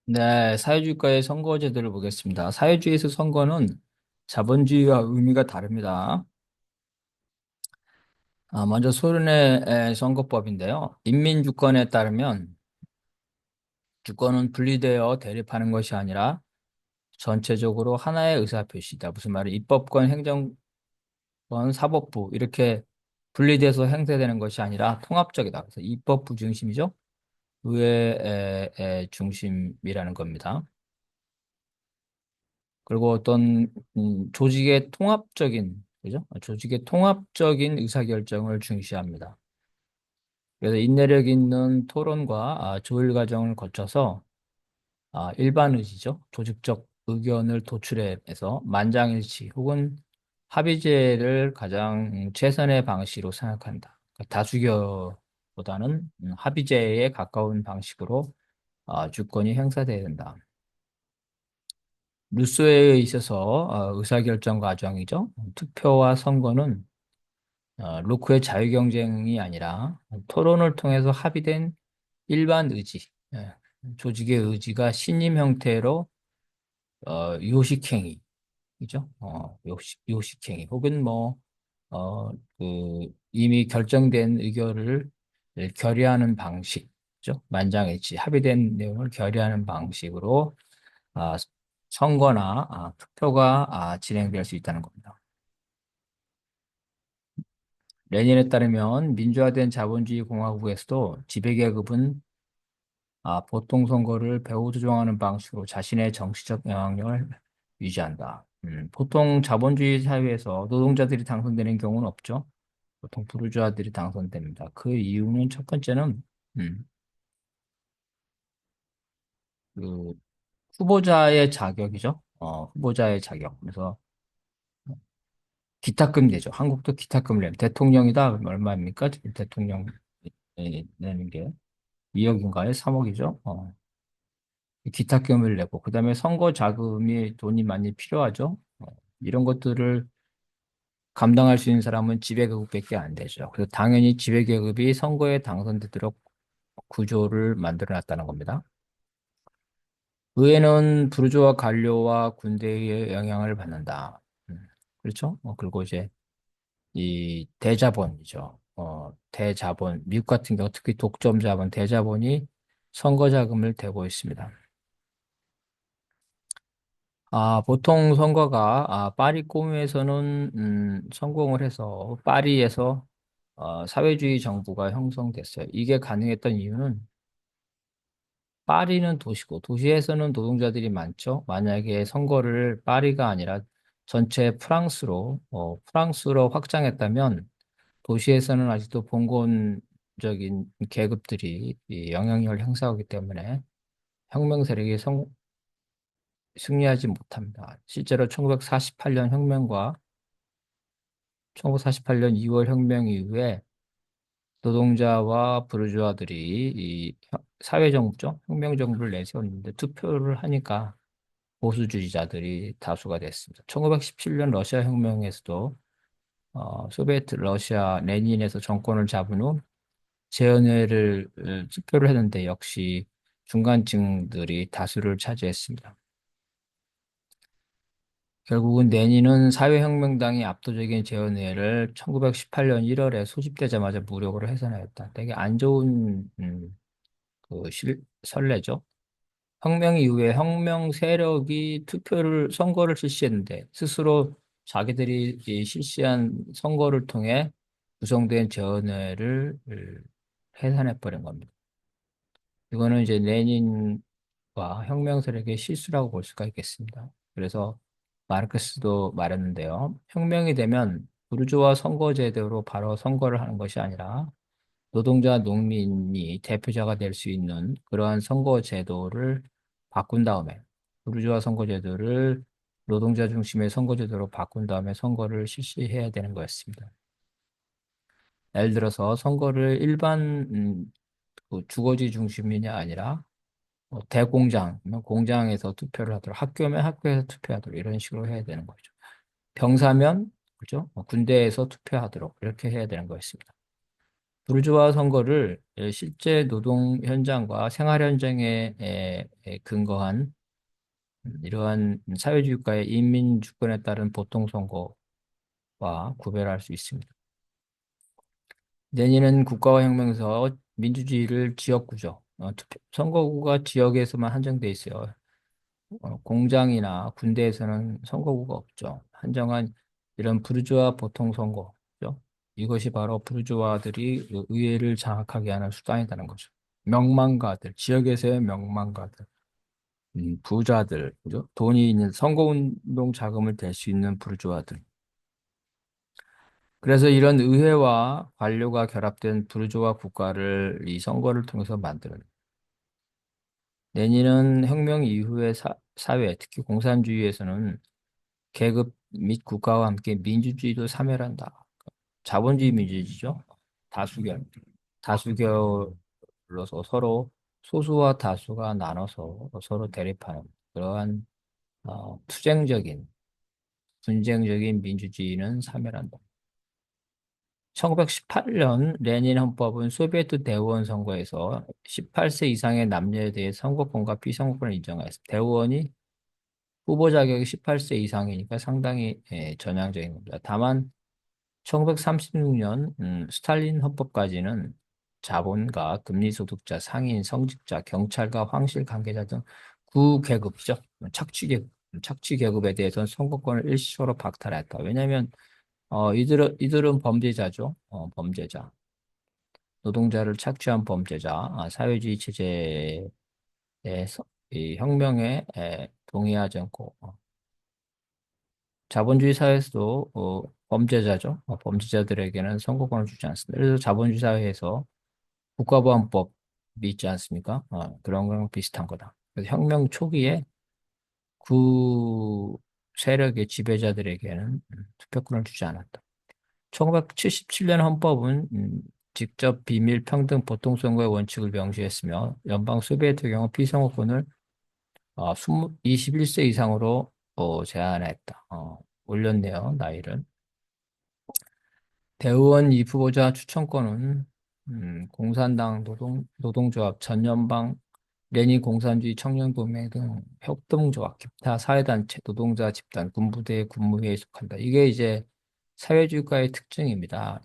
네, 사회주의과의 선거 제도를 보겠습니다. 사회주의에서 선거는 자본주의와 의미가 다릅니다. 먼저 소련의 선거법인데요. 인민주권에 따르면 주권은 분리되어 대립하는 것이 아니라 전체적으로 하나의 의사표시다. 무슨 말이에요? 입법권, 행정권, 사법부 이렇게 분리돼서 행사되는 것이 아니라 통합적이다. 그래서 입법부 중심이죠. 의회 중심이라는 겁니다. 그리고 어떤 조직의 통합적인 그죠? 조직의 통합적인 의사결정을 중시합니다. 그래서 인내력 있는 토론과 조율 과정을 거쳐서 일반 의지죠. 조직적 의견을 도출해서 만장일치 혹은 합의제를 가장 최선의 방식으로 생각한다. 그러니까 다수결보다는 합의제에 가까운 방식으로 주권이 행사돼야 된다. 루소에 있어서 의사결정 과정이죠. 투표와 선거는 루크의 자유경쟁이 아니라 토론을 통해서 합의된 일반 의지, 조직의 의지가 신임 형태로 요식행위, 그죠? 요식행위 혹은 이미 결정된 의견을 결의하는 방식죠. 만장일치, 합의된 내용을 결의하는 방식으로 아, 선거나 투표가 진행될 수 있다는 겁니다. 레닌에 따르면 민주화된 자본주의 공화국에서도 지배계급은 보통 선거를 배후 조종하는 방식으로 자신의 정치적 영향력을 유지한다. 보통 자본주의 사회에서 노동자들이 당선되는 경우는 없죠. 보통 부르주아들이 당선됩니다. 그 이유는 첫 번째는 음, 그 후보자의 자격이죠. 후보자의 자격. 그래서 기탁금 내죠. 한국도 기탁금을 내요. 대통령이다. 그럼 얼마입니까? 대통령 내는 게 2억인가요? 3억이죠. 기탁금을 내고 그다음에 선거 자금이 돈이 많이 필요하죠. 이런 것들을 감당할 수 있는 사람은 지배계급밖에 안 되죠. 그래서 당연히 지배계급이 선거에 당선되도록 구조를 만들어 놨다는 겁니다. 의회는 부르주아 관료와 군대의 영향을 받는다. 그렇죠? 그리고 이제 이 대자본이죠. 대자본, 미국 같은 경우 특히 독점 자본, 대자본이 선거 자금을 대고 있습니다. 보통 선거가 파리 꼬미에서는 성공을 해서 파리에서 사회주의 정부가 형성됐어요. 이게 가능했던 이유는 파리는 도시고 도시에서는 노동자들이 많죠. 만약에 선거를 파리가 아니라 전체 프랑스로 확장했다면 도시에서는 아직도 봉건적인 계급들이 이 영향력을 행사하기 때문에 혁명 세력이 승리하지 못합니다. 실제로 1948년 혁명과 1948년 2월 혁명 이후에 노동자와 부르주아들이 이 사회정부죠. 혁명정부를 내세웠는데 투표를 하니까 보수주의자들이 다수가 됐습니다. 1917년 러시아 혁명에서도 소비에트 러시아 레닌에서 정권을 잡은 후 재연회를 투표를 했는데 역시 중간층들이 다수를 차지했습니다. 결국은 레닌은 사회혁명당이 압도적인 재연회를 1918년 1월에 소집되자마자 무력으로 해산하였다. 되게 안 좋은 선례죠. 혁명 이후에 혁명 세력이 선거를 실시했는데 스스로 자기들이 이 실시한 선거를 통해 구성된 재헌회를 해산해버린 겁니다. 이거는 이제 레닌과 혁명 세력의 실수라고 볼 수가 있겠습니다. 그래서 마르크스도 말했는데요. 혁명이 되면 부르주아 선거제도로 바로 선거를 하는 것이 아니라 노동자, 농민이 대표자가 될 수 있는 그러한 선거제도를 바꾼 다음에 부르주아 선거제도를 노동자 중심의 선거제도로 바꾼 다음에 선거를 실시해야 되는 거였습니다. 예를 들어서 선거를 일반 그 주거지 중심이 아니라 대공장, 공장에서 투표를 하도록 학교면 학교에서 투표하도록 이런 식으로 해야 되는 거죠. 병사면 그죠? 군대에서 투표하도록 이렇게 해야 되는 거였습니다. 부르주아 선거를 실제 노동 현장과 생활 현장에 근거한 이러한 사회주의 국가의 인민 주권에 따른 보통 선거와 구별할 수 있습니다. 내니는 국가화 혁명에서 민주주의를 지역구죠. 선거구가 지역에서만 한정돼 있어요. 공장이나 군대에서는 선거구가 없죠. 한정한 이런 부르주아 보통 선거죠. 이것이 바로 부르주아들이 의회를 장악하게 하는 수단이라는 거죠. 명망가들, 지역에서의 명망가들, 부자들, 그죠? 돈이 있는 선거운동 자금을 댈 수 있는 부르주아들. 그래서 이런 의회와 관료가 결합된 부르주아 국가를 이 선거를 통해서 만들어요. 레닌은 혁명 이후의 사회, 특히 공산주의에서는 계급 및 국가와 함께 민주주의도 사멸한다. 자본주의 민주주의죠. 다수결. 다수결로서 서로 소수와 다수가 나눠서 서로 대립하는 그러한 투쟁적인, 분쟁적인 민주주의는 사멸한다. 1918년 레닌 헌법은 소비에트 대의원 선거에서 18세 이상의 남녀에 대해 선거권과 피선거권을 인정하였습니다. 대의원이 후보 자격이 18세 이상이니까 상당히 전향적인 겁니다. 다만 1936년 스탈린 헌법까지는 자본가, 금리소득자, 상인, 성직자, 경찰과 황실 관계자 등 구계급이죠. 착취계급에 대해서는 선거권을 일시적으로 박탈했다. 왜냐하면 이들은 범죄자죠. 범죄자. 노동자를 착취한 범죄자, 사회주의 체제의 이 혁명에 동의하지 않고 자본주의 사회에서도 범죄자죠. 범죄자들에게는 선거권을 주지 않습니다. 그래서 자본주의 사회에서 국가보안법이 있지 않습니까? 그런 거랑 비슷한 거다. 그래서 혁명 초기에 그 세력의 지배자들에게는 투표권을 주지 않았다. 1977년 헌법은 직접 비밀 평등 보통선거의 원칙을 명시했으며 연방 소비에트 경우 피선거권을 21세 이상으로 제한했다. 올렸네요, 나이를. 대의원 이 후보자 추천권은 공산당 노동조합 전연방 레닌 공산주의 청년동맹 등 협동조합, 기타 사회단체, 노동자 집단, 군부대, 군무회에 속한다. 이게 이제 사회주의과의 특징입니다.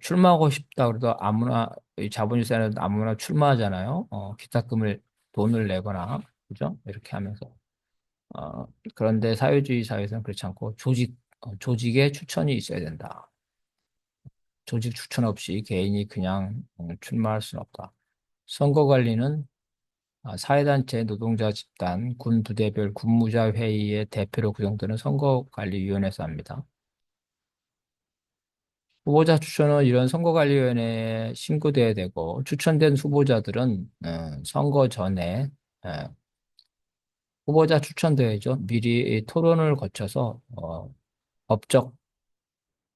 출마하고 싶다 그래도 아무나, 이 자본주의 사회는 아무나 출마하잖아요. 기탁금을, 돈을 내거나, 그죠? 이렇게 하면서. 그런데 사회주의 사회에서는 그렇지 않고 조직의 추천이 있어야 된다. 조직 추천 없이 개인이 그냥 출마할 수는 없다. 선거 관리는 사회단체, 노동자 집단, 군 부대별 군무자 회의의 대표로 구성되는 선거관리위원회에서 합니다. 후보자 추천은 이런 선거관리위원회에 신고돼야 되고 추천된 후보자들은 선거 전에 어, 후보자 추천대회죠. 미리 토론을 거쳐서 법적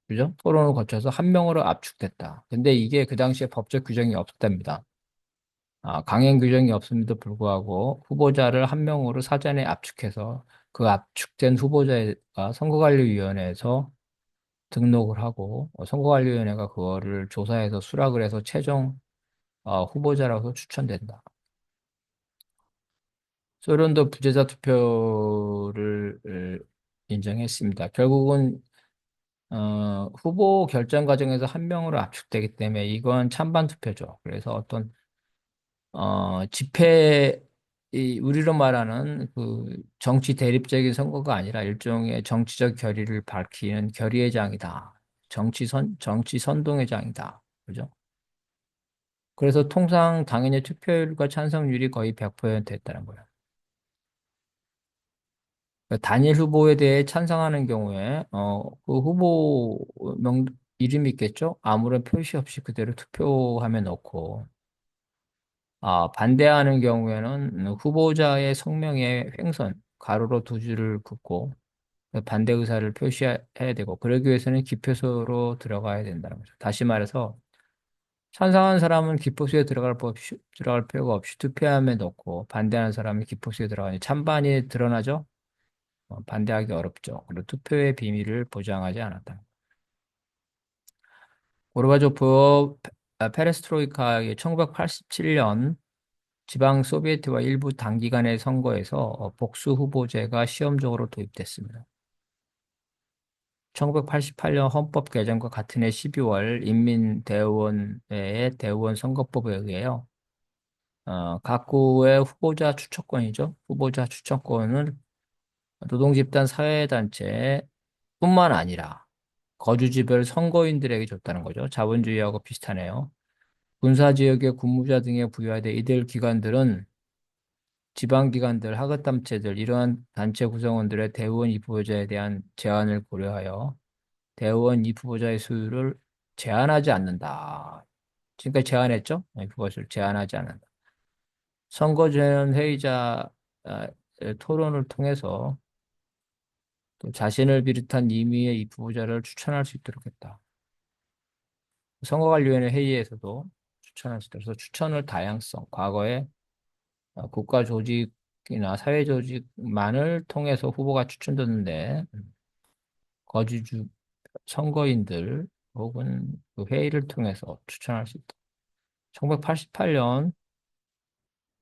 그죠? 토론을 거쳐서 한 명으로 압축됐다. 근데 이게 그 당시에 법적 규정이 없었답니다. 강행 규정이 없음에도 불구하고 후보자를 한 명으로 사전에 압축해서 그 압축된 후보자가 선거관리위원회에서 등록을 하고 선거관리위원회가 그거를 조사해서 수락을 해서 최종 후보자라고 추천된다. 소련도 부재자 투표를 인정했습니다. 결국은 후보 결정 과정에서 한 명으로 압축되기 때문에 이건 찬반 투표죠. 그래서 어떤 집회 우리로 말하는 그 정치 대립적인 선거가 아니라 일종의 정치적 결의를 밝히는 결의의 장이다. 정치 선동의 장이다. 그죠? 그래서 통상 당연히 투표율과 찬성률이 거의 100% 됐다는 거예요. 그러니까 단일 후보에 대해 찬성하는 경우에 그 후보 이름이 있겠죠? 아무런 표시 없이 그대로 투표함에 넣고 반대하는 경우에는 후보자의 성명의 횡선 가로로 두 줄을 긋고 반대 의사를 표시해야 되고 그러기 위해서는 기표소로 들어가야 된다는 거죠. 다시 말해서 찬성하는 사람은 기표소에 들어갈 필요가 없이 투표함에 넣고 반대하는 사람은 기표소에 들어가니 찬반이 드러나죠? 반대하기 어렵죠. 그리고 투표의 비밀을 보장하지 않았다. 고르바초프 페레스트로이카의 1987년 지방 소비에트와 일부 단기간의 선거에서 복수 후보제가 시험적으로 도입됐습니다. 1988년 헌법 개정과 같은 해 12월 인민대의원회의 대의원 선거법에 의해요. 각 구의 후보자 추천권이죠. 후보자 추천권을 노동집단 사회단체뿐만 아니라 거주지별 선거인들에게 줬다는 거죠. 자본주의하고 비슷하네요. 군사지역의 군무자 등에 부여된 이들 기관들은 지방기관들, 하급단체들, 이러한 단체 구성원들의 대의원 입후보자에 대한 제한을 고려하여 대의원 입후보자의 수를 제한하지 않는다. 지금까지 제한했죠? 네, 그것을 제한하지 않는다. 선거 전 회의자 토론을 통해서 또 자신을 비롯한 임의의 입후보자를 추천할 수 있도록 했다. 선거관리위원회 회의에서도 추천할 수 있도록 해서 추천을 다양성, 과거에 국가 조직이나 사회 조직만을 통해서 후보가 추천됐는데 거주주 선거인들 혹은 그 회의를 통해서 추천할 수 있다. 1988년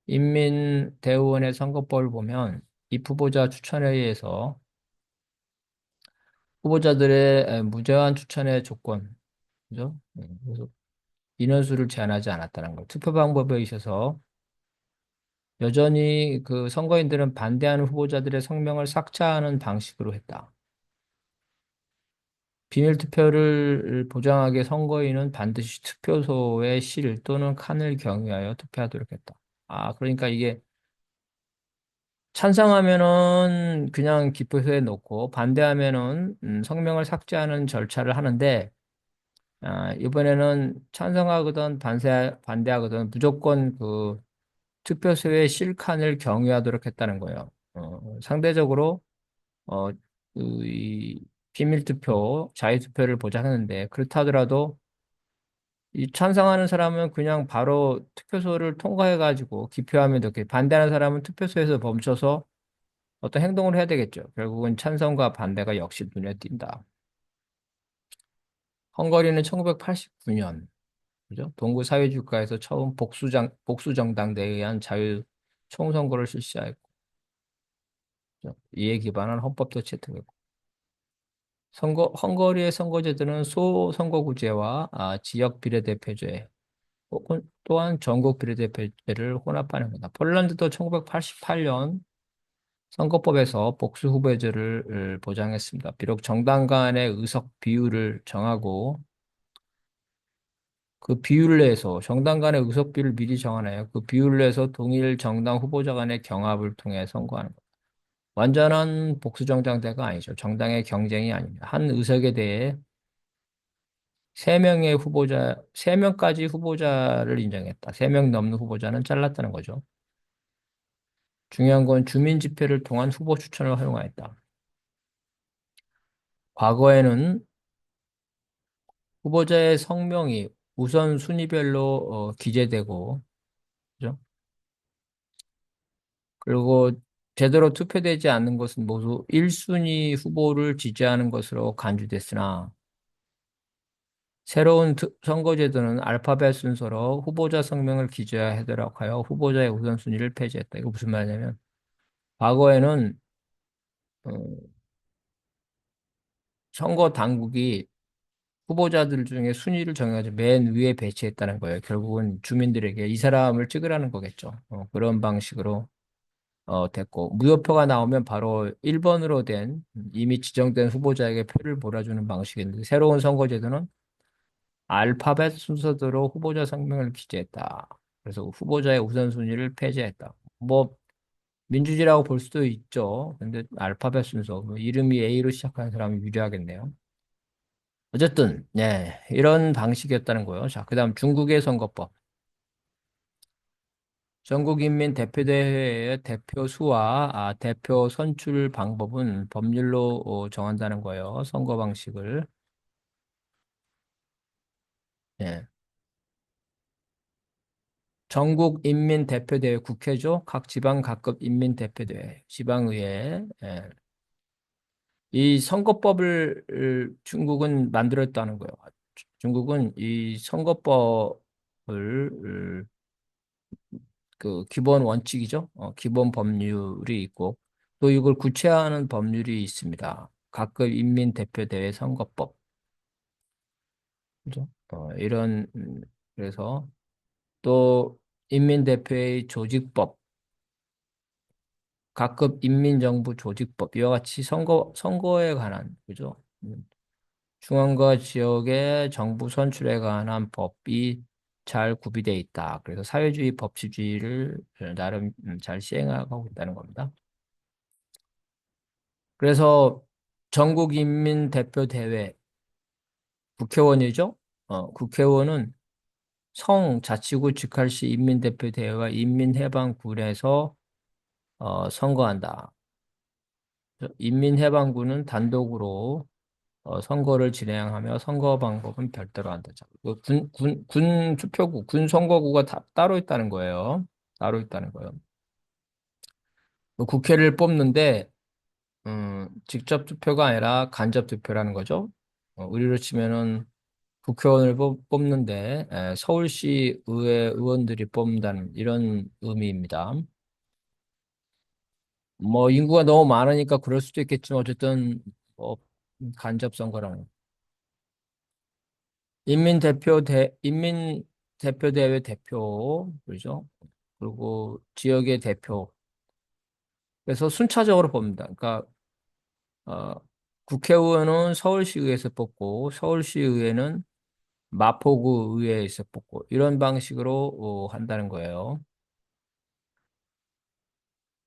인민대의원의 선거법을 보면 이 후보자 추천회의에서 후보자들의 무제한 추천의 조건, 그죠? 그래서 인원수를 제한하지 않았다는 것. 투표 방법에 있어서 여전히 그 선거인들은 반대하는 후보자들의 성명을 삭제하는 방식으로 했다. 비밀 투표를 보장하게 선거인은 반드시 투표소의 실 또는 칸을 경유하여 투표하도록 했다. 그러니까 이게 찬성하면은 그냥 기표소에 놓고 반대하면은 성명을 삭제하는 절차를 하는데 이번에는 찬성하거든 반대하거든 무조건 그 투표소의 실칸을 경유하도록 했다는 거예요. 상대적으로 어, 이 비밀투표, 자유투표를 보장하는데 그렇다 하더라도 이 찬성하는 사람은 그냥 바로 투표소를 통과해가지고 기표하면 되게 반대하는 사람은 투표소에서 멈춰서 어떤 행동을 해야 되겠죠. 결국은 찬성과 반대가 역시 눈에 띈다. 헝가리는 1989년 그죠? 동구 사회주의국가에서 처음 복수정당대에 의한 자유 총선거를 실시하였고 이에 기반한 헌법도 채택했고 헝가리의 선거제도는 소선거구제와 지역 비례대표제 혹은 또한 전국 비례대표제를 혼합하는 거다. 폴란드도 1988년 선거법에서 복수 후보제를 보장했습니다. 비록 정당 간의 의석 비율을 정하고 그 비율을 내서 정당 간의 의석 비율을 미리 정하나요? 그 비율을 내서 동일 정당 후보자 간의 경합을 통해 선거하는 것. 완전한 복수 정당제가 아니죠. 정당의 경쟁이 아닙니다. 한 의석에 대해 세 명까지 후보자를 인정했다. 세 명 넘는 후보자는 잘랐다는 거죠. 중요한 건 주민 집회를 통한 후보 추천을 허용하였다. 과거에는 후보자의 성명이 우선 순위별로 기재되고, 그죠? 그리고 제대로 투표되지 않는 것은 모두 1순위 후보를 지지하는 것으로 간주됐으나, 새로운 선거제도는 알파벳 순서로 후보자 성명을 기재하도록 하여 후보자의 우선순위를 폐지했다. 이거 무슨 말이냐면, 과거에는 어, 선거 당국이 후보자들 중에 순위를 정해가지고 맨 위에 배치했다는 거예요. 결국은 주민들에게 이 사람을 찍으라는 거겠죠. 그런 방식으로 됐고 무효표가 나오면 바로 1번으로 된 이미 지정된 후보자에게 표를 몰아주는 방식인데 새로운 선거제도는 알파벳 순서대로 후보자 성명을 기재했다. 그래서 후보자의 우선순위를 폐지했다. 뭐 민주주의라고 볼 수도 있죠. 근데 알파벳 순서, 뭐 이름이 A로 시작하는 사람이 유리하겠네요. 어쨌든, 예, 이런 방식이었다는 거예요. 자, 그 다음 중국의 선거법. 전국인민대표대회의 대표 수와 대표 선출 방법은 법률로 정한다는 거예요. 선거 방식을. 예. 전국인민대표대회 국회죠. 각 지방 각급 인민대표대회, 지방의회. 예. 이 선거법을 중국은 만들었다는 거예요. 중국은 이 선거법을 그 기본 원칙이죠. 기본 법률이 있고 또 이걸 구체화하는 법률이 있습니다. 각급 인민대표대회 선거법. 그죠? 이런 그래서 또 인민대표의 조직법, 각급 인민정부 조직법 이와 같이 선거에 관한 그죠? 중앙과 지역의 정부 선출에 관한 법이 잘 구비되어 있다. 그래서 사회주의 법치주의를 나름 잘 시행하고 있다는 겁니다. 그래서 전국인민대표대회 국회의원이죠. 국회의원은 성자치구 직할시 인민대표대회와 인민해방군에서 선거한다. 인민해방군은 단독으로 선거를 진행하며 선거 방법은 별도로 한다. 자, 군 투표구, 군 선거구가 따로 있다는 거예요. 따로 있다는 거예요. 그 국회를 뽑는데 직접 투표가 아니라 간접 투표라는 거죠. 우리로 치면은 국회의원을 뽑는데 서울시 의회 의원들이 뽑는다는 이런 의미입니다. 뭐 인구가 너무 많으니까 그럴 수도 있겠지만 어쨌든 뭐 간접 선거라는 인민대표대회 대표 그죠? 그리고 지역의 대표. 그래서 순차적으로 뽑는다. 그러니까 어, 국회의원은 서울시의회에서 뽑고 서울시의회는 마포구 의회에서 뽑고 이런 방식으로 한다는 거예요.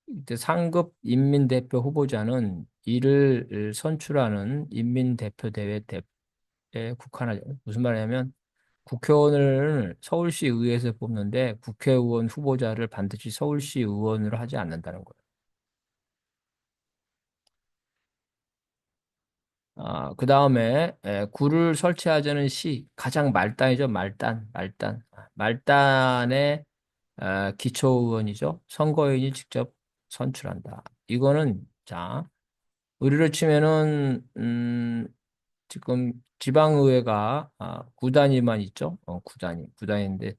이때 상급 인민대표 후보자는 이를 선출하는 인민대표대회 대표에 국한하죠. 무슨 말이냐면 국회의원을 서울시 의회에서 뽑는데 국회의원 후보자를 반드시 서울시 의원으로 하지 않는다는 거예요. 그 다음에 구를 설치하자는 시, 가장 말단이죠. 말단. 말단의 기초의원이죠. 선거인이 직접 선출한다. 이거는 자, 우리로 치면은 지금 지방의회가 구단위만 있죠. 구단위인데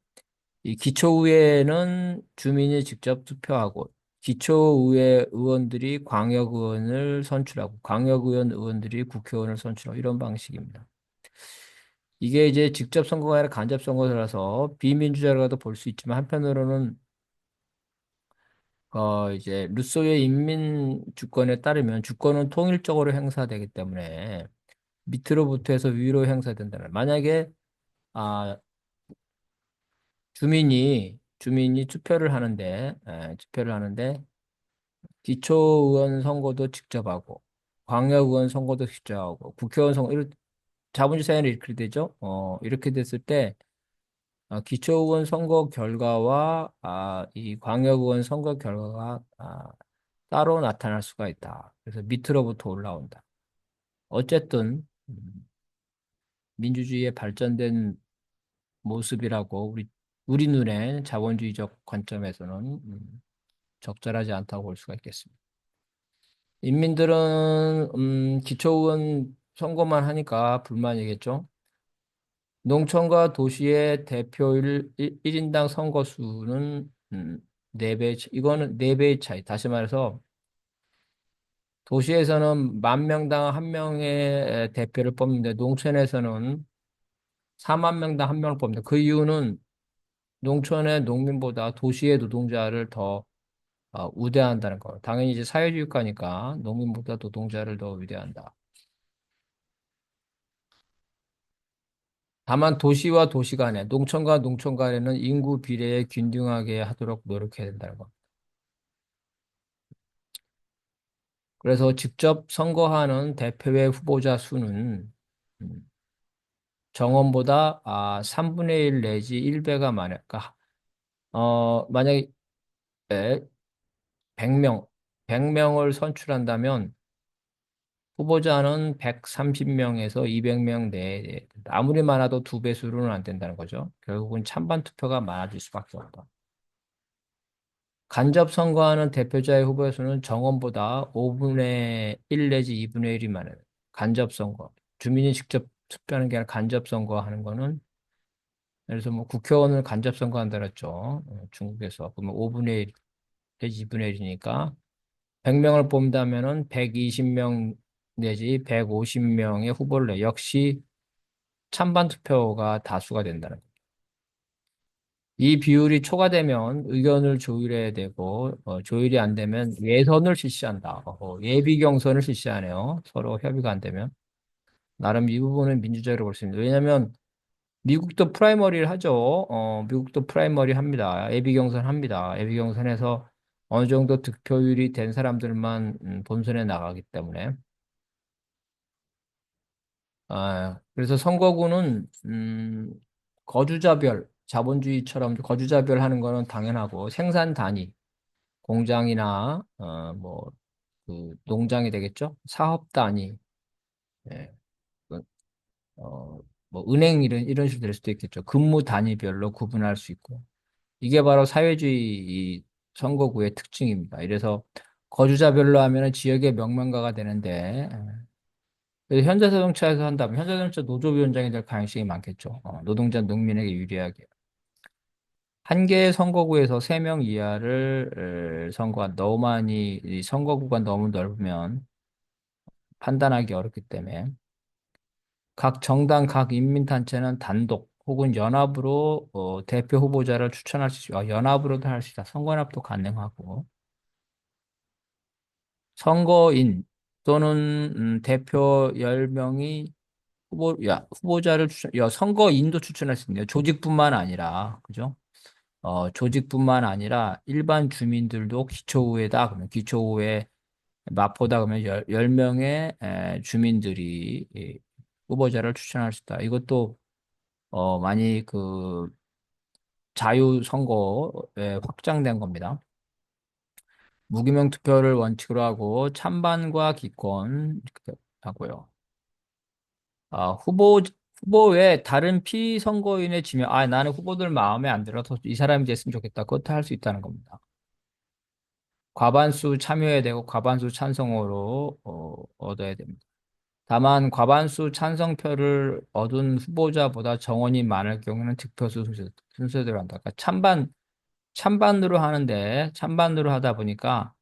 이 기초의회는 주민이 직접 투표하고 기초의회 의원들이 광역의원을 선출하고 광역의원 의원들이 국회의원을 선출하고 이런 방식입니다. 이게 이제 직접 선거가 아니라 간접 선거라서 비민주적이라도 볼 수 있지만 한편으로는 이제 루소의 인민 주권에 따르면 주권은 통일적으로 행사되기 때문에 밑으로부터 해서 위로 행사된다는 만약에 아 주민이 투표를 하는데 기초의원 선거도 직접 하고 광역의원 선거도 직접 하고 국회의원 선거 이런 자본주의 사회는 이렇게 되죠. 이렇게 됐을 때 기초의원 선거 결과와 이 광역의원 선거 결과가 따로 나타날 수가 있다. 그래서 밑으로부터 올라온다. 어쨌든 민주주의의 발전된 모습이라고 우리 눈에 자본주의적 관점에서는 적절하지 않다고 볼 수가 있겠습니다. 인민들은 기초의원 선거만 하니까 불만이겠죠. 농촌과 도시의 대표일 1인당 선거 수는 4배, 이거는 4배의 차이. 다시 말해서 도시에서는 10,000명당 한 명의 대표를 뽑는데 농촌에서는 4만 명당 한 명을 뽑는다. 그 이유는 농촌의 농민보다 도시의 노동자를 더 우대한다는 거. 당연히 이제 사회주의 국가니까 농민보다 노동자를 더 우대한다. 다만 도시와 도시 간에, 농촌과 농촌 간에는 인구 비례에 균등하게 하도록 노력해야 된다는 거. 그래서 직접 선거하는 대표의 후보자 수는 음, 정원보다 3분의 1 내지 1배가 많아요. 그러니까 만약에 100명, 100명을 선출한다면 후보자는 130명에서 200명 내에 된다. 아무리 많아도 2배수로는 안 된다는 거죠. 결국은 찬반 투표가 많아질 수밖에 없다. 간접 선거하는 대표자의 후보의 수는 정원보다 5분의 1 내지 2분의 1이 많아요. 간접 선거. 주민이 직접 투표하는 게 아니라 간접 선거하는 거는 예를 들어서 뭐 국회의원을 간접 선거한다 그랬죠. 중국에서. 그러면 5분의 1 내지 2분의 1이니까 100명을 뽑는다면은 120명 내지 150명의 후보를 내. 역시 찬반 투표가 다수가 된다는 거예요. 이 비율이 초과되면 의견을 조율해야 되고 조율이 안 되면 예선을 실시한다. 예비 경선을 실시하네요. 서로 협의가 안 되면. 나름 이 부분은 민주적으로 볼 수 있습니다. 왜냐하면 미국도 프라이머리를 하죠. 미국도 프라이머리 합니다. 예비 경선 합니다. 예비 경선에서 어느 정도 득표율이 된 사람들만 본선에 나가기 때문에. 그래서 선거구는 거주자별 자본주의처럼 거주자별 하는 거는 당연하고 생산 단위 공장이나 뭐 그 농장이 되겠죠. 사업 단위 예, 그, 뭐 은행 이런 식으로 될 수도 있겠죠. 근무 단위별로 구분할 수 있고 이게 바로 사회주의 이 선거구의 특징입니다. 이래서 거주자별로 하면은 지역의 명명가가 되는데 그래서 현대자동차에서 한다면 현대자동차 노조위원장이 될 가능성이 많겠죠. 노동자 농민에게 유리하게. 한 개의 선거구에서 3명 이하를 선거한 너무 많이 이 선거구가 너무 넓으면 판단하기 어렵기 때문에 각 정당, 각 인민단체는 단독 혹은 연합으로 대표 후보자를 추천할 수 있고 연합으로도 할 수 있다. 선거연합도 가능하고 선거인 또는 대표 10명이 후보자를 선거인도 추천할 수 있네요. 조직뿐만 아니라, 그죠? 조직뿐만 아니라 일반 주민들도 기초의회다. 그러면 기초의회 마포다. 그러면 10명의 주민들이 후보자를 추천할 수 있다. 이것도, 많이 자유선거에 확장된 겁니다. 무기명 투표를 원칙으로 하고 찬반과 기권 하고요. 후보 외에 다른 피선거인의 지명, 나는 후보들 마음에 안 들어서 이 사람이 됐으면 좋겠다. 그것도 할 수 있다는 겁니다. 과반수 참여해야 되고 과반수 찬성으로 얻어야 됩니다. 다만 과반수 찬성표를 얻은 후보자보다 정원이 많을 경우는 득표수 순서대로 한다. 그러니까 찬반으로 하는데 찬반으로 하다 보니까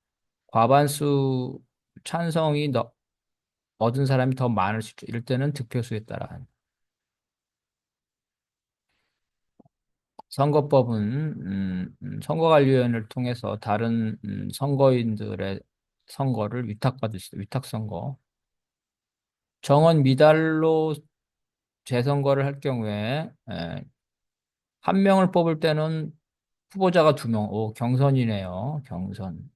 과반수 찬성이 얻은 사람이 더 많을 수 있죠. 이럴 때는 득표수에 따라 선거법은 선거관리위원회를 통해서 다른 선거인들의 선거를 위탁받을 수 있어요. 위탁선거. 정원 미달로 재선거를 할 경우에 한 명을 뽑을 때는 후보자가 두 명. 오, 경선이네요. 경선.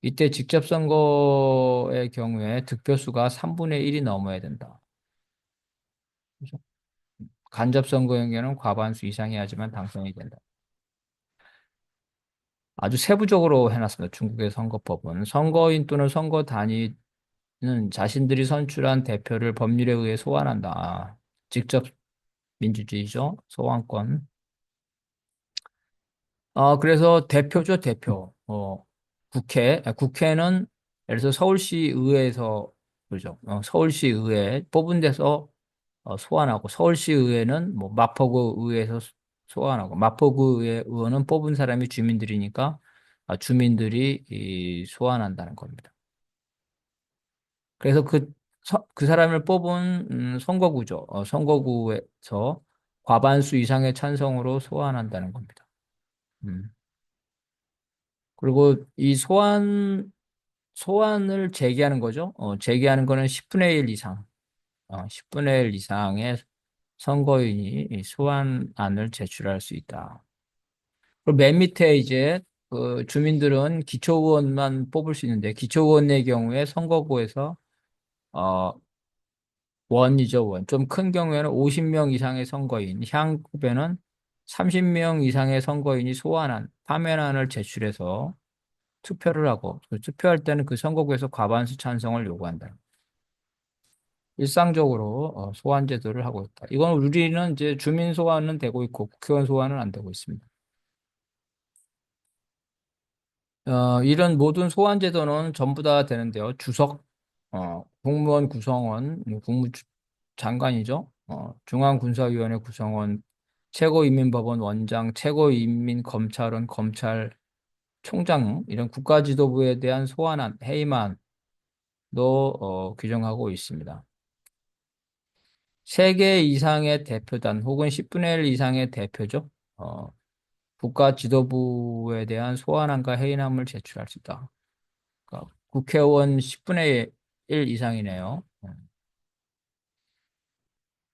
이때 직접 선거의 경우에 득표수가 3분의 1이 넘어야 된다. 그죠? 간접 선거의 경우에는 과반수 이상이 하지만 당선이 된다. 아주 세부적으로 해놨습니다. 중국의 선거법은. 선거인 또는 선거 단위는 자신들이 선출한 대표를 법률에 의해 소환한다. 직접 민주주의죠. 소환권. 그래서 대표죠, 대표. 국회는 예를 들어서 서울시의회에서, 그죠. 서울시의회 뽑은 데서 소환하고, 서울시의회는 뭐 마포구 의회에서 소환하고, 마포구 의원은 뽑은 사람이 주민들이니까 주민들이 소환한다는 겁니다. 그래서 그 사람을 뽑은 선거구죠. 선거구에서 과반수 이상의 찬성으로 소환한다는 겁니다. 음. 그리고 이 소환을 제기하는 거죠. 제기하는 거는 10분의 1 이상, 10분의 1 이상의 선거인이 이 소환안을 제출할 수 있다. 그리고 맨 밑에 이제 그 주민들은 기초의원만 뽑을 수 있는데 기초의원의 경우에 선거구에서 어, 원이죠, 원. 좀 큰 경우에는 50명 이상의 선거인, 향후배는 30명 이상의 선거인이 소환안, 파면안을 제출해서 투표를 하고 그 투표할 때는 그 선거구에서 과반수 찬성을 요구한다. 일상적으로 소환 제도를 하고 있다. 이건 우리는 이제 주민 소환은 되고 있고 국회의원 소환은 안 되고 있습니다. 이런 모든 소환 제도는 전부 다 되는데요. 주석, 국무원 구성원, 장관이죠. 중앙군사위원회 구성원, 최고인민법원 원장, 최고인민검찰원 검찰총장 이런 국가지도부에 대한 소환안, 해임안도 규정하고 있습니다. 3개 이상의 대표단 혹은 10분의 1 이상의 대표죠. 어, 국가 지도부에 대한 소환안과 해임안을 제출할 수 있다. 그러니까 국회의원 10분의 1 이상이네요.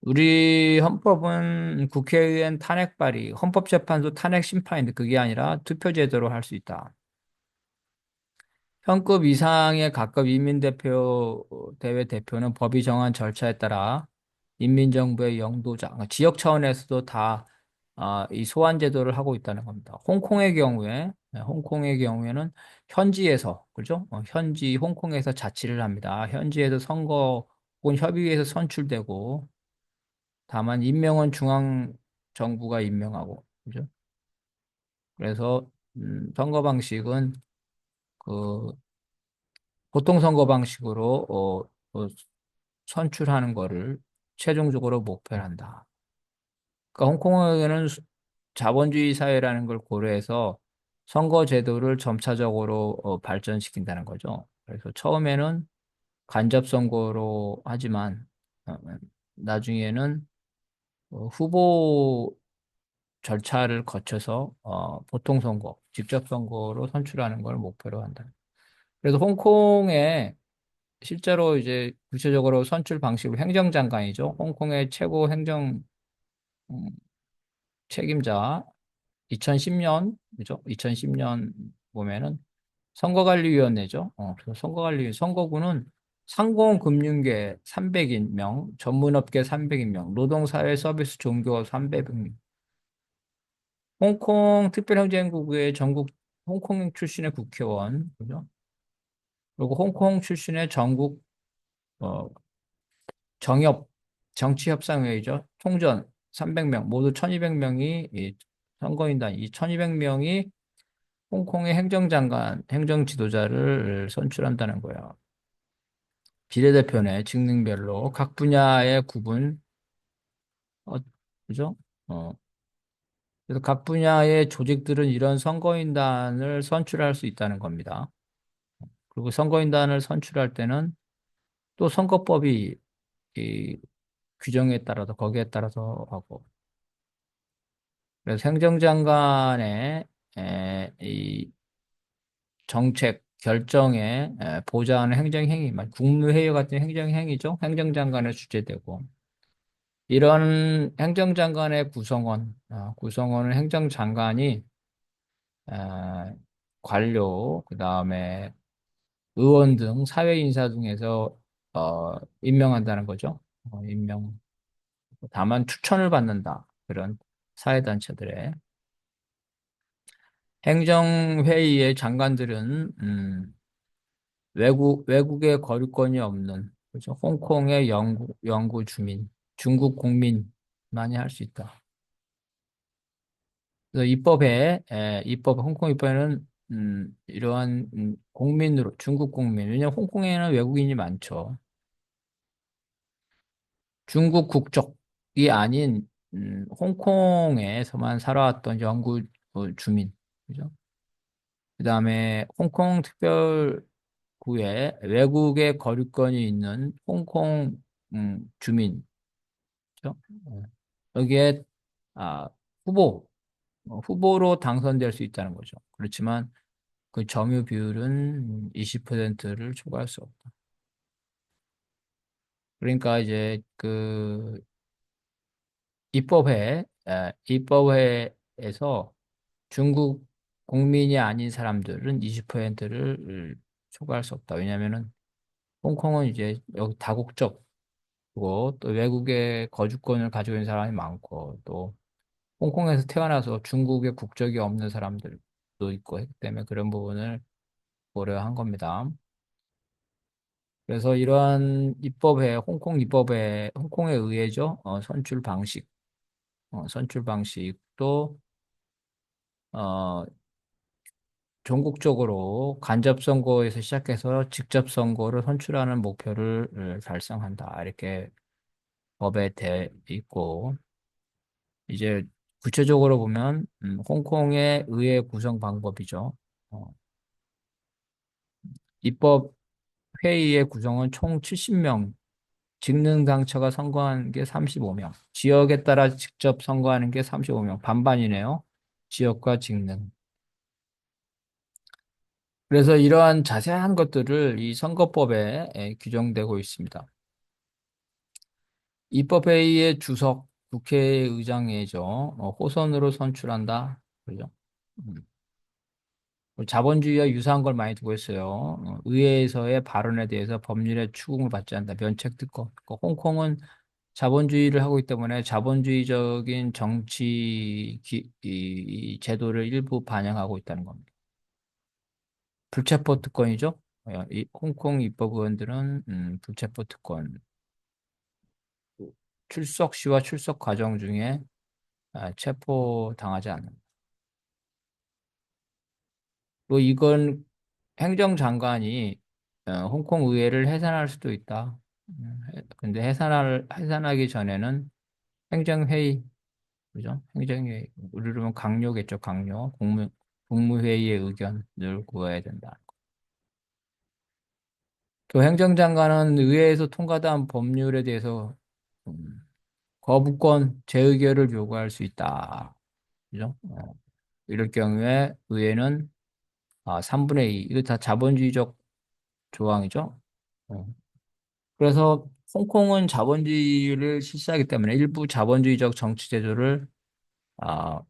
우리 헌법은 국회의원 탄핵 발의, 헌법재판소 탄핵 심판인데 그게 아니라 투표제도로 할 수 있다. 현급 이상의 각급 인민대표 대회 대표는 법이 정한 절차에 따라 인민정부의 영도자, 그러니까 지역 차원에서도 다 이 소환 제도를 하고 있다는 겁니다. 홍콩의 경우에는 현지에서, 그죠? 현지 홍콩에서 자치를 합니다. 현지에서 선거 혹은 협의회에서 선출되고, 다만 임명은 중앙 정부가 임명하고, 그죠? 그래서 선거 방식은 그 보통 선거 방식으로 선출하는 거를 최종적으로 목표로 한다. 그러니까 홍콩에는 자본주의 사회라는 걸 고려해서 선거 제도를 점차적으로 발전시킨다는 거죠. 그래서 처음에는 간접 선거로 하지만 나중에는 후보 절차를 거쳐서 보통 선거, 직접 선거로 선출하는 걸 목표로 한다. 그래서 홍콩에 실제로 이제 구체적으로 선출 방식으로 행정장관이죠. 홍콩의 최고 행정 음, 책임자 2010년 그죠? 2010년 보면은 선거관리위원회죠. 그래서 선거구는 상공금융계 300명, 전문업계 300명, 노동사회 서비스 종교 300명. 홍콩 특별행정국의 전국 홍콩 출신의 국회의원, 그죠? 그리고 홍콩 출신의 전국 어, 정협 정치협상회의죠. 총전 300명, 모두 1200명이 선거인단, 이 1200명이 홍콩의 행정장관, 행정지도자를 선출한다는 거예요. 비례대표네, 직능별로 각 분야의 구분, 어, 그죠? 어, 그래서 각 분야의 조직들은 이런 선거인단을 선출할 수 있다는 겁니다. 그리고 선거인단을 선출할 때는 또 선거법이 이 규정에 따라서 거기에 따라서 하고 그래서 행정장관의 이 정책 결정에 보좌하는 행정행위, 국무회의 같은 행정행위죠. 행정장관에 주재되고 이런 행정장관의 구성원은 행정장관이 관료, 그다음에 의원 등 사회인사 중에서 임명한다는 거죠. 임명. 다만 추천을 받는다. 그런 사회단체들의 행정회의의 장관들은 외국의 거류권이 없는 그죠? 홍콩의 영구 주민, 중국 국민만이 할 수 있다. 그래서 홍콩 입법에는 이러한 국민으로 중국 국민, 왜냐하면 홍콩에는 외국인이 많죠. 중국 국적이 아닌 홍콩에서만 살아왔던 영구 주민, 그죠? 그다음에 홍콩 특별구에 외국의 거류권이 있는 홍콩 주민, 그죠? 여기에 아, 후보, 후보로 당선될 수 있다는 거죠. 그렇지만 그 점유 비율은 20%를 초과할 수 없다. 그러니까 이제 그 입법회에서 중국 국민이 아닌 사람들은 20%를 초과할 수 없다. 왜냐하면은 홍콩은 이제 여기 다국적이고 또 외국의 거주권을 가지고 있는 사람이 많고 또 홍콩에서 태어나서 중국의 국적이 없는 사람들도 있고 했기 때문에 그런 부분을 고려한 겁니다. 그래서 이러한 홍콩에 의해죠. 선출 방식도 어, 전국적으로 간접 선거에서 시작해서 직접 선거를 선출하는 목표를 달성한다. 이렇게 법에 돼 있고, 이제 구체적으로 보면 홍콩의 의회 구성 방법이죠. 어, 입법 회의의 구성은 총 70명, 직능당처가 선거하는 게 35명, 지역에 따라 직접 선거하는 게 35명, 반반이네요. 지역과 직능. 그래서 이러한 자세한 것들을 이 선거법에 규정되고 있습니다. 입법회의의 주석, 국회의장이죠. 호선으로 선출한다. 그죠? 음. 자본주의와 유사한 걸 많이 두고 있어요. 의회에서의 발언에 대해서 법률에 추궁을 받지 않는다. 면책특권. 홍콩은 자본주의를 하고 있기 때문에 자본주의적인 정치 이 제도를 일부 반영하고 있다는 겁니다. 불체포 특권이죠. 이 홍콩 입법의원들은 불체포 특권, 출석 시와 출석 과정 중에 체포당하지 않는다. 또 이건 행정장관이 홍콩 의회를 해산할 수도 있다. 근데 해산하기 전에는 행정회의, 그죠? 행정회의. 우리로 보면 강요겠죠, 강요. 국무회의의 의견을 구해야 된다. 또 행정장관은 의회에서 통과된 법률에 대해서 음, 거부권, 재의결을 요구할 수 있다. 그죠? 이럴 경우에 의회는 3분의 2, 이거 다 자본주의적 조항이죠. 어. 그래서 홍콩은 자본주의를 실시하기 때문에 일부 자본주의적 정치 제도를 아,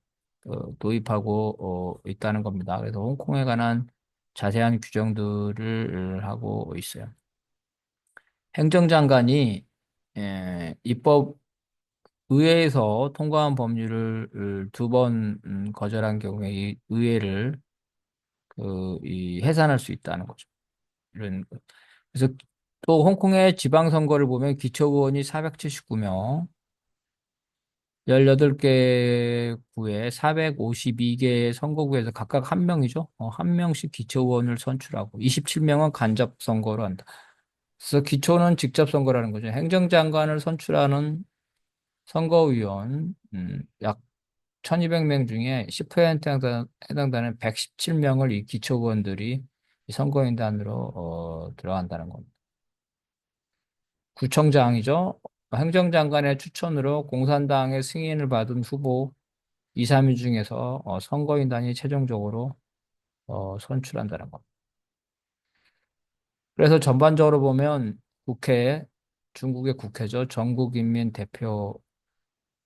도입하고 있다는 겁니다. 그래서 홍콩에 관한 자세한 규정들을 하고 있어요. 행정장관이 입법 의회에서 통과한 법률을 두 번 거절한 경우에 이 의회를 이 해산할 수 있다는 거죠. 이런 것. 그래서 또 홍콩의 지방선거를 보면 기초의원이 479명, 18개 구에 452개의 선거구에서 각각 한 명이죠. 한 명씩 기초의원을 선출하고 27명은 간접 선거로 한다. 그래서 기초는 직접 선거라는 거죠. 행정장관을 선출하는 선거위원 약 1200명 중에 10%에 해당되는 117명을 이 기초의원들이 이 선거인단으로 들어간다는 겁니다. 구청장이죠. 행정장관의 추천으로 공산당의 승인을 받은 후보 2, 3위 중에서 선거인단이 최종적으로 선출한다는 겁니다. 그래서 전반적으로 보면 국회, 중국의 국회죠. 전국인민대표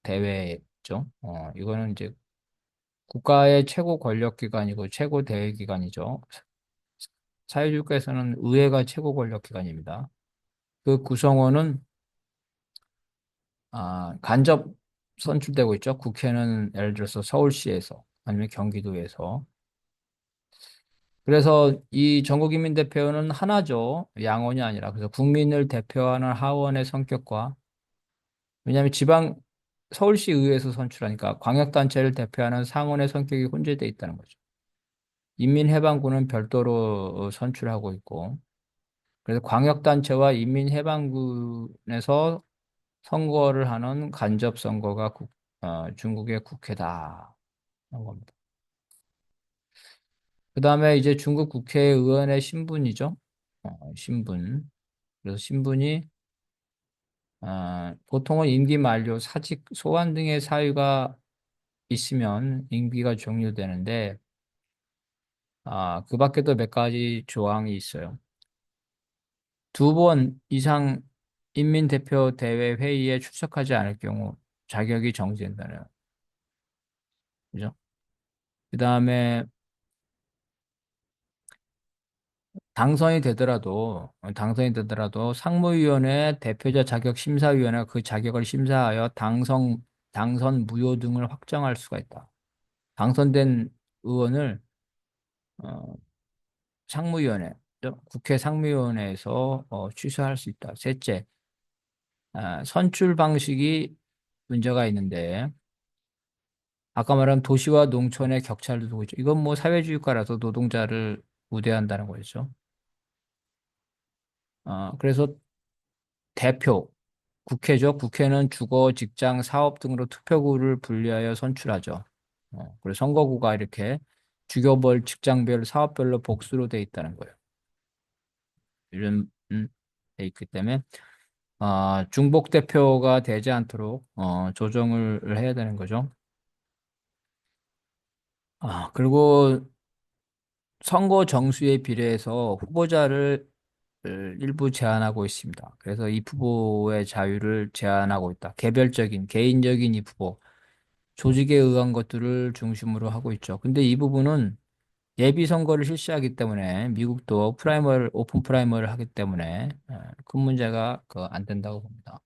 대회죠. 이거는 이제 국가의 최고 권력기관이고 최고 대회기관이죠. 사회주의국가에서는 의회가 최고 권력기관입니다. 그 구성원은 간접 선출되고 있죠. 국회는 예를 들어서 서울시에서 아니면 경기도에서. 그래서 이 전국인민대표는 하나죠. 양원이 아니라. 그래서 국민을 대표하는 하원의 성격과 왜냐하면 서울시 의회에서 선출하니까 광역단체를 대표하는 상원의 성격이 혼재되어 있다는 거죠. 인민해방군은 별도로 선출하고 있고 그래서 광역단체와 인민해방군에서 선거를 하는 간접선거가 중국의 국회다. 그런 겁니다. 그 다음에 이제 중국 국회의원의 신분이죠. 신분. 그래서 신분이 보통은 임기 만료, 사직, 소환 등의 사유가 있으면 임기가 종료되는데 그 밖에도 몇 가지 조항이 있어요. 2번 이상 인민대표 대회 회의에 출석하지 않을 경우 자격이 정지된다는 거죠. 그 다음에 당선이 되더라도 상무위원회 대표자 자격 심사위원회가 그 자격을 심사하여 당선 무효 등을 확정할 수가 있다. 당선된 의원을 어, 상무위원회, 국회 상무위원회에서 취소할 수 있다. 셋째, 선출 방식이 문제가 있는데 아까 말한 도시와 농촌의 격차를 두고 있죠. 이건 뭐 사회주의 국가라서 노동자를 우대한다는 거죠. 그래서 대표. 국회죠. 국회는 주거, 직장, 사업 등으로 투표구를 분리하여 선출하죠. 그리고 선거구가 이렇게 주거별, 직장별, 사업별로 복수로 돼 있다는 거예요. 이런 돼 있기 때문에 중복 대표가 되지 않도록 조정을 해야 되는 거죠. 그리고 선거 정수에 비례해서 후보자를 일부 제한하고 있습니다. 그래서 이 후보의 자유를 제한하고 있다. 개별적인, 개인적인 이 후보, 조직에 의한 것들을 중심으로 하고 있죠. 근데 이 부분은 예비 선거를 실시하기 때문에 미국도 오픈 프라이머를 하기 때문에 큰 문제가 안 된다고 봅니다.